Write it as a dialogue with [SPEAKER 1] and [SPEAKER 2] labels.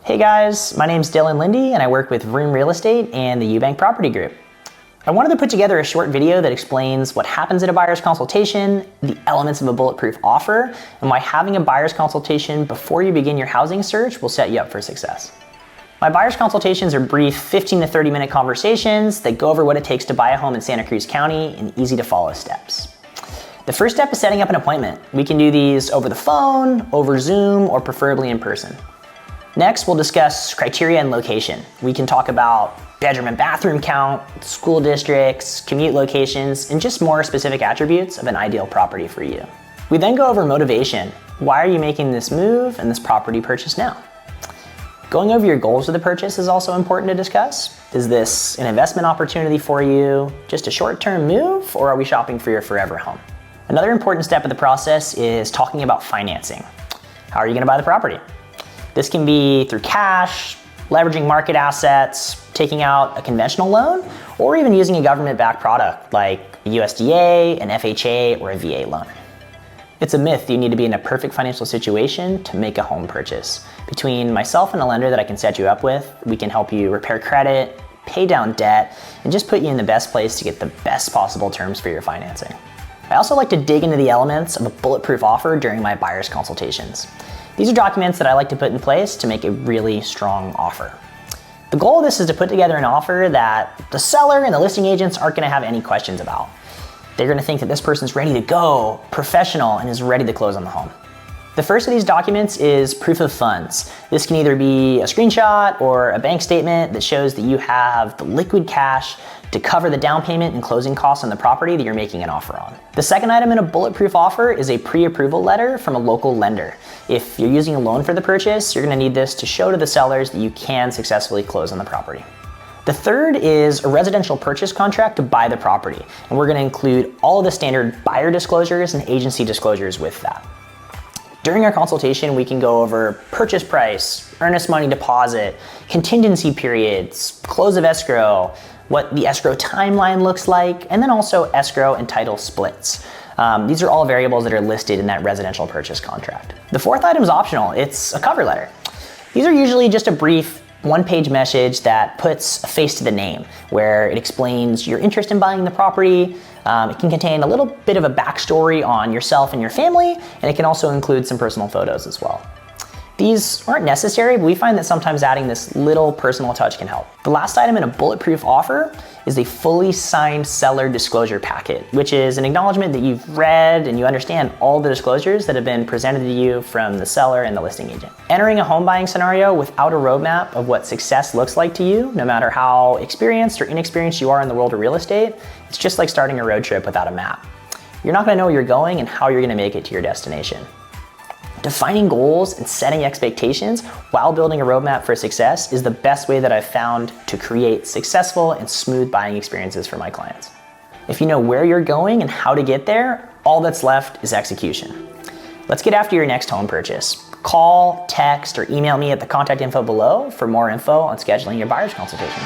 [SPEAKER 1] Hey guys, my name's Linde and I work with Vroom Real Estate and the Eubank Property Group. I wanted to put together a short video that explains what happens at a buyer's consultation, the elements of a bulletproof offer, and why having a buyer's consultation before you begin your housing search will set you up for success. My buyer's consultations are brief 15 to 30 minute conversations that go over what it takes to buy a home in Santa Cruz County in easy to follow steps. The first step is setting up an appointment. We can do these over the phone, over Zoom, or preferably in person. Next, we'll discuss criteria and location. We can talk about bedroom and bathroom count, school districts, commute locations, and just more specific attributes of an ideal property for you. We then go over motivation. Why are you making this move and this property purchase now? Going over your goals of the purchase is also important to discuss. Is this an investment opportunity for you, just a short-term move, or are we shopping for your forever home? Another important step of the process is talking about financing. How are you gonna buy the property? This can be through cash, leveraging market assets, taking out a conventional loan, or even using a government-backed product like a USDA, an FHA, or a VA loan. It's a myth you need to be in a perfect financial situation to make a home purchase. Between myself and a lender that I can set you up with, we can help you repair credit, pay down debt, and just put you in the best place to get the best possible terms for your financing. I also like to dig into the elements of a bulletproof offer during my buyer's consultations. These are documents that I like to put in place to make a really strong offer. The goal of this is to put together an offer that the seller and the listing agents aren't gonna have any questions about. They're gonna think that this person's ready to go, professional, and is ready to close on the home. The first of these documents is proof of funds. This can either be a screenshot or a bank statement that shows that you have the liquid cash to cover the down payment and closing costs on the property that you're making an offer on. The second item in a bulletproof offer is a pre-approval letter from a local lender. If you're using a loan for the purchase, you're gonna need this to show to the sellers that you can successfully close on the property. The third is a residential purchase contract to buy the property, and we're gonna include all of the standard buyer disclosures and agency disclosures with that. During our consultation, we can go over purchase price, earnest money deposit, contingency periods, close of escrow, what the escrow timeline looks like, and then also escrow and title splits. These are all variables that are listed in that residential purchase contract. The fourth item is optional. It's a cover letter. These are usually just a brief one-page message that puts a face to the name, where it explains your interest in buying the property. It can contain a little bit of a backstory on yourself and your family, and it can also include some personal photos as well. These aren't necessary, but we find that sometimes adding this little personal touch can help. The last item in a bulletproof offer is a fully signed seller disclosure packet, which is an acknowledgement that you've read and you understand all the disclosures that have been presented to you from the seller and the listing agent. Entering a home buying scenario without a roadmap of what success looks like to you, no matter how experienced or inexperienced you are in the world of real estate, it's just like starting a road trip without a map. You're not gonna know where you're going and how you're gonna make it to your destination. Defining goals and setting expectations while building a roadmap for success is the best way that I've found to create successful and smooth buying experiences for my clients. If you know where you're going and how to get there, all that's left is execution. Let's get after your next home purchase. Call, text, or email me at the contact info below for more info on scheduling your buyer's consultation.